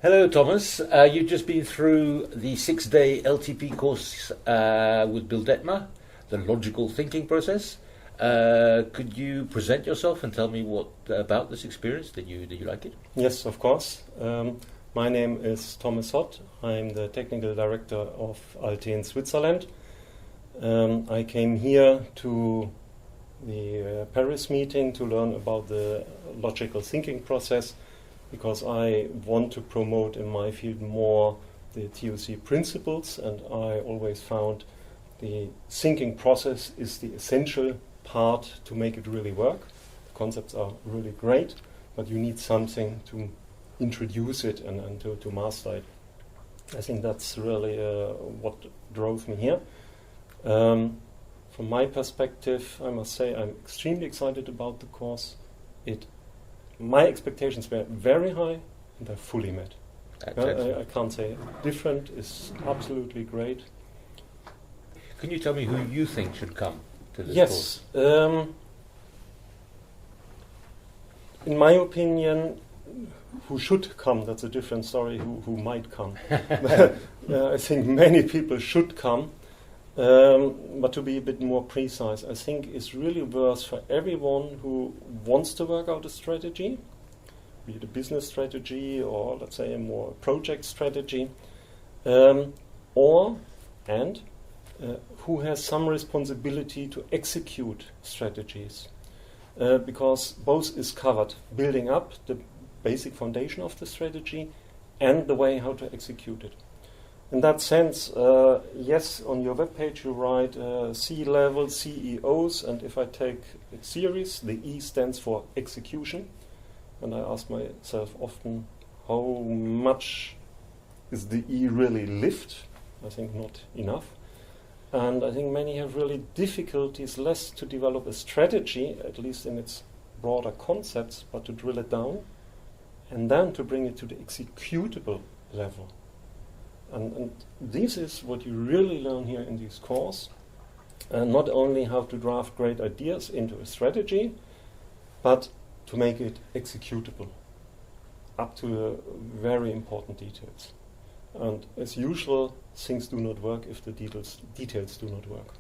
Hello, Thomas. You've just been through the 6-day LTP course with Bill Dettmer, the logical thinking process. Could you present yourself and tell me what about this experience? Did you like it? Yes, of course. My name is Thomas Hott. I'm the technical director of Alten Switzerland. I came here to the Paris meeting to learn about the logical thinking process because I want to promote in my field more the TOC principles, and I always found the thinking process is the essential part to make it really work. The concepts are really great, but you need something to introduce it and to master it. I think that's really what drove me here. From my perspective, I must say I'm extremely excited about the course. My expectations were very high, and they're fully met. I can't say different. It's absolutely great. Can you tell me who you think should come to this course? Yes. In my opinion, who should come, that's a different story, who might come. I think many people should come. But to be a bit more precise, I think it's really worth for everyone who wants to work out a strategy, be it a business strategy or, let's say, a more project strategy, who has some responsibility to execute strategies. Because both is covered, building up the basic foundation of the strategy and the way how to execute it. In that sense, yes, on your webpage you write C-level CEOs, and if I take a series, the E stands for execution. And I ask myself often, how much is the E really lived? I think not enough. And I think many have really difficulties less to develop a strategy, at least in its broader concepts, but to drill it down and then to bring it to the executable level. And this is what you really learn here in this course. Not only how to draft great ideas into a strategy, but to make it executable up to very important details. And as usual, things do not work if the details do not work.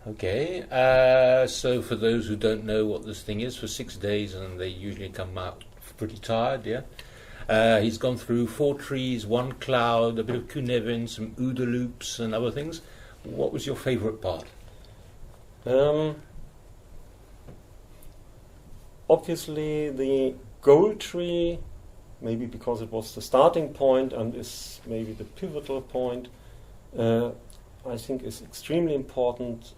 Okay, so for those who don't know what this thing is, for 6 days, and they usually come out pretty tired, yeah? He's gone through 4 trees, 1 cloud, a bit of Kuhnevin, some OODA loops and other things. What was your favourite part? Obviously the goal tree, maybe because it was the starting point and is maybe the pivotal point, I think is extremely important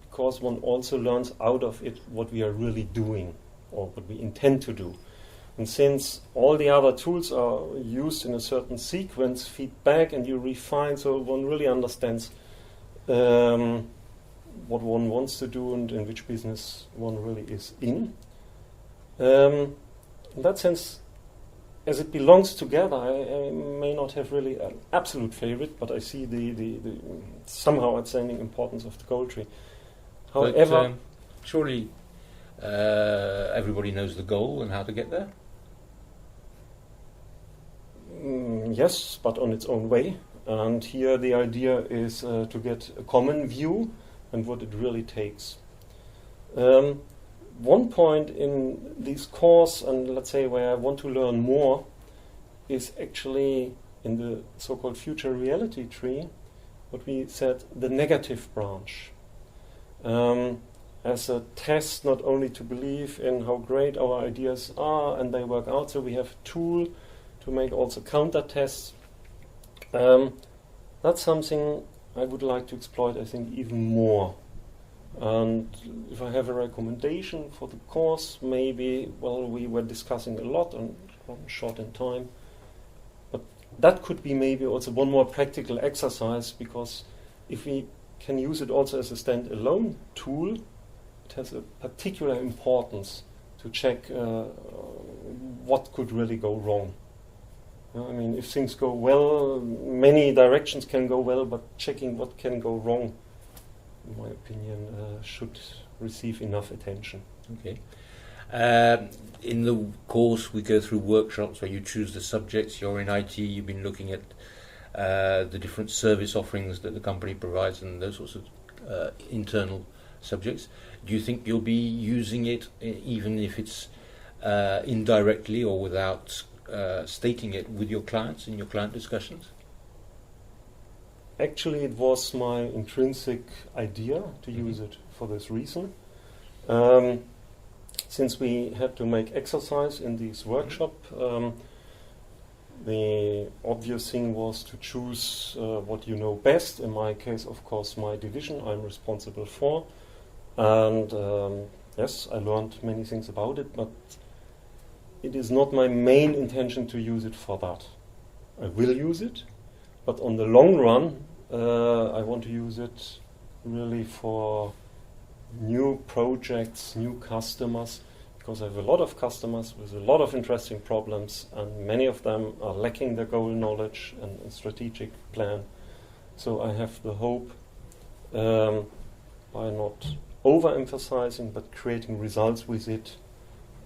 because one also learns out of it what we are really doing or what we intend to do. And since all the other tools are used in a certain sequence, feedback, and you refine, so one really understands what one wants to do and in which business one really is in. In that sense, as it belongs together, I may not have really an absolute favorite, but I see the somehow outstanding importance of the goal tree. However, surely everybody knows the goal and how to get there? Yes, but on its own way. And here the idea is to get a common view and what it really takes. One point in this course, and let's say where I want to learn more, is actually in the so-called future reality tree, what we said, the negative branch. As a test not only to believe in how great our ideas are and they work out, so we have a tool to make also counter tests. That's something I would like to exploit, I think, even more. And if I have a recommendation for the course, maybe, well, we were discussing a lot and short in time, but that could be maybe also one more practical exercise, because if we can use it also as a standalone tool, it has a particular importance to check what could really go wrong. I mean, if things go well, many directions can go well, but checking what can go wrong, in my opinion, should receive enough attention. Okay. In the course, we go through workshops where you choose the subjects. You're in IT, you've been looking at the different service offerings that the company provides and those sorts of internal subjects. Do you think you'll be using it, even if it's indirectly or without stating it, with your clients in your client discussions? Actually, it was my intrinsic idea to use it for this reason. Since we had to make exercise in this workshop, the obvious thing was to choose what you know best. In my case, of course, my division I'm responsible for. And yes, I learned many things about it, but it is not my main intention to use it for that. I will use it, but on the long run, I want to use it really for new projects, new customers, because I have a lot of customers with a lot of interesting problems, and many of them are lacking the goal knowledge and a strategic plan. So I have the hope, by not overemphasizing but creating results with it,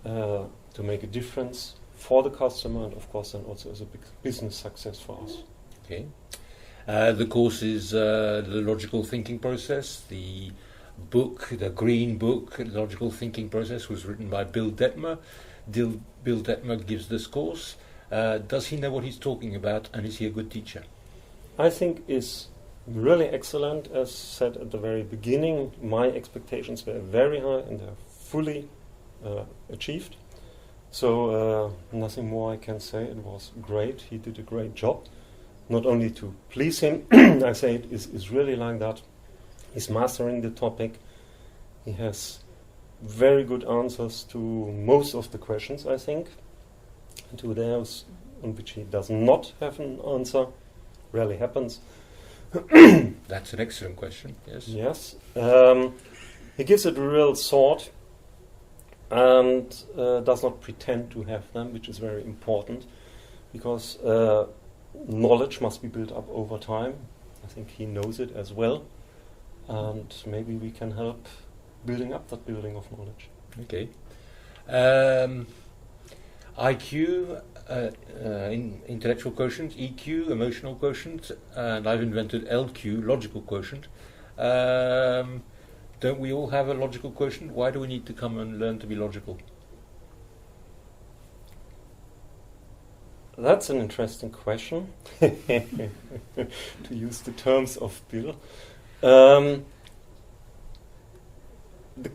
to make a difference for the customer, and of course then also as a big business success for us. Okay. The course is the logical thinking process. The book, the green book, Logical Thinking Process, was written by Bill Dettmer. Bill Dettmer gives this course. Does he know what he's talking about, and is he a good teacher? I think is really excellent. As said at the very beginning, my expectations were very high and they're fully achieved. So nothing more I can say. It was great. He did a great job. Not only to please him, I say it is really like that. He's mastering the topic. He has very good answers to most of the questions, I think. And to those on which he does not have an answer, rarely happens. That's an excellent question, yes. Yes. He gives it a real thought and does not pretend to have them, which is very important, because knowledge must be built up over time. I think he knows it as well. And maybe we can help building up that building of knowledge. Okay. IQ, intellectual quotient, EQ, emotional quotient, and I've invented LQ, logical quotient. Don't we all have a logical quotient? Why do we need to come and learn to be logical? That's an interesting question, to use the terms of Bill. The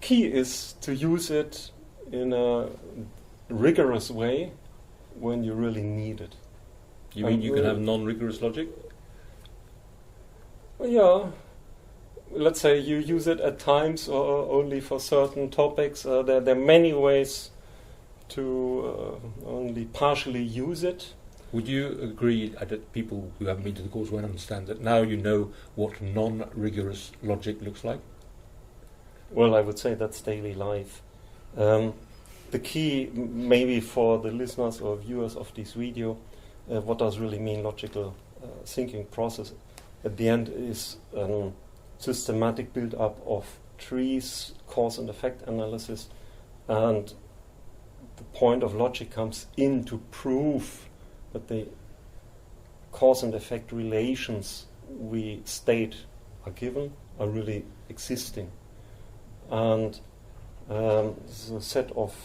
key is to use it in a rigorous way when you really need it. You mean you can have non-rigorous logic? Yeah. Let's say you use it at times or only for certain topics. There are many ways to only partially use it. Would you agree that people who haven't been to the course won't understand that now you know what non-rigorous logic looks like? Well, I would say that's daily life. The key, maybe for the listeners or viewers of this video, what does really mean logical thinking process? At the end is systematic build-up of trees, cause and effect analysis, and the point of logic comes in to prove that the cause and effect relations we state are given are really existing. And there's a set of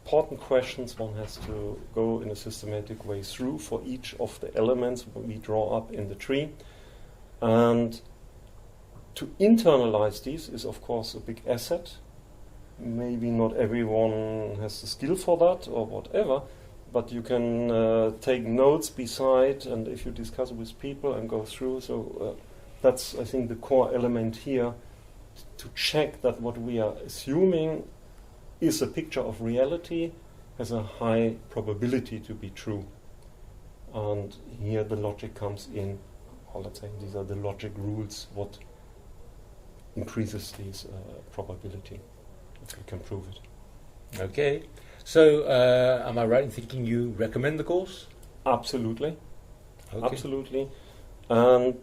important questions one has to go in a systematic way through for each of the elements we draw up in the tree. And to internalize these is, of course, a big asset. Maybe not everyone has the skill for that or whatever, but you can take notes beside, and if you discuss it with people and go through. So that's, I think, the core element here, to check that what we are assuming is a picture of reality, has a high probability to be true. And here the logic comes in, or let's say these are the logic rules, what increases this probability, if we can prove it. Okay. So, am I right in thinking you recommend the course? Absolutely. Okay. Absolutely. And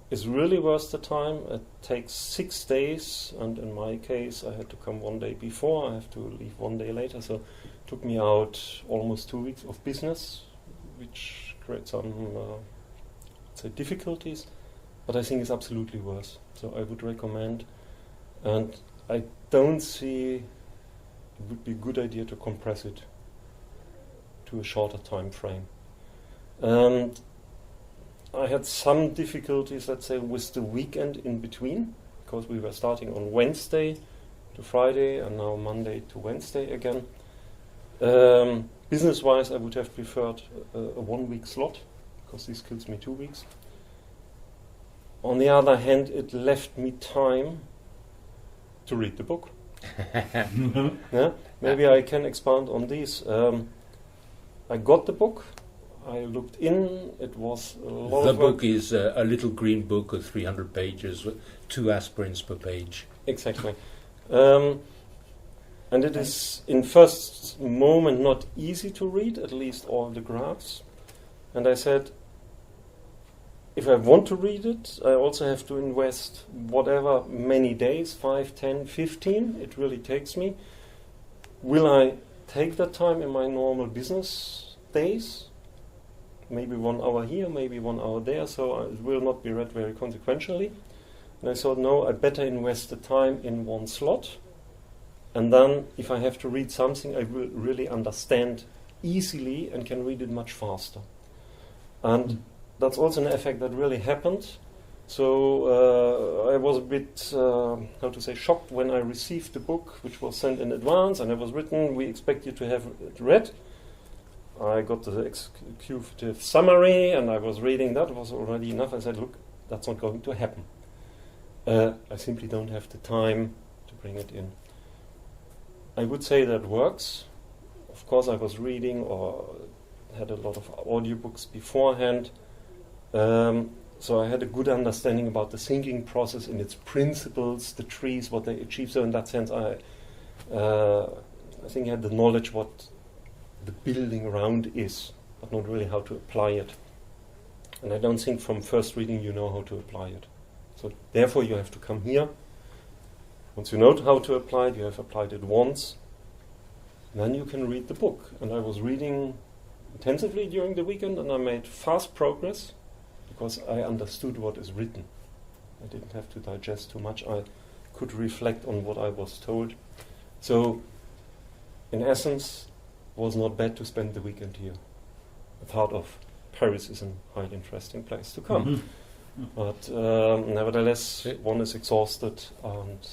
is really worth the time. It takes 6 days, and in my case, I had to come 1 day before. I have to leave 1 day later, so it took me out almost 2 weeks of business, which creates some say difficulties, but I think it's absolutely worth. So I would recommend, and I don't see it would be a good idea to compress it to a shorter time frame. And I had some difficulties, let's say, with the weekend in between, because we were starting on Wednesday to Friday and now Monday to Wednesday again. Business-wise, I would have preferred a 1 week slot, because this kills me 2 weeks. On the other hand, it left me time to read the book. Yeah? Maybe I can expand on this. I got the book. I looked in. It was a lot The of work. book is a little green book of 300 pages, with 2 aspirins per page. Exactly. And it is, in first moment, not easy to read, at least all the graphs. And I said, if I want to read it, I also have to invest whatever many days, 5, 10, 15, it really takes me. Will I take that time in my normal business days? Maybe 1 hour here, maybe 1 hour there, so it will not be read very consequentially. And I thought, no, I better invest the time in one slot. And then, if I have to read something, I will really understand easily and can read it much faster. And that's also an effect that really happened. So I was a bit, shocked when I received the book, which was sent in advance, and it was written, we expect you to have it read. I got the executive summary, and I was reading that. It was already enough. I said, look, that's not going to happen. I simply don't have the time to bring it in. I would say that works. Of course, I was reading or had a lot of audiobooks beforehand. So I had a good understanding about the thinking process and its principles, the trees, what they achieve. So in that sense, I think I had the knowledge what the building around is, but not really how to apply it. And I don't think from first reading you know how to apply it. So therefore you have to come here. Once you know how to apply it, you have applied it once, then you can read the book. And I was reading intensively during the weekend, and I made fast progress because I understood what is written. I didn't have to digest too much. I could reflect on what I was told. So, in essence, it was not bad to spend the weekend here. A part of Paris is a highly interesting place to come. Mhm. But nevertheless, one is exhausted and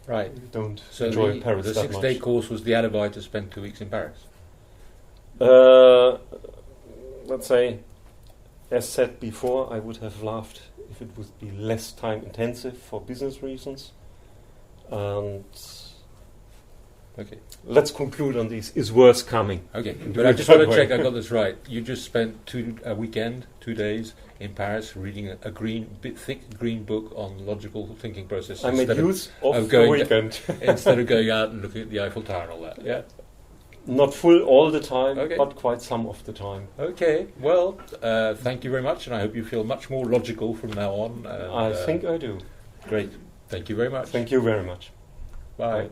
Right. you don't So enjoy Paris the that 6-day much. course was the alibi to spend 2 weeks in Paris. Let's say, as said before, I would have loved if it would be less time intensive for business reasons. And Okay. let's conclude on this. Is worth coming. Okay. Do But I it just that want to way. check I got this right. You just spent a weekend, 2 days in Paris reading a thick green book on logical thinking processes. I made instead of- use of the going weekend. instead of going out and looking at the Eiffel Tower and all that. Yeah. Not full all the time, Okay. but quite some of the time. Okay. Well, thank you very much, and I hope you feel much more logical from now on. And, I think I do. Great. Thank you very much. Thank you very much. Bye. Bye.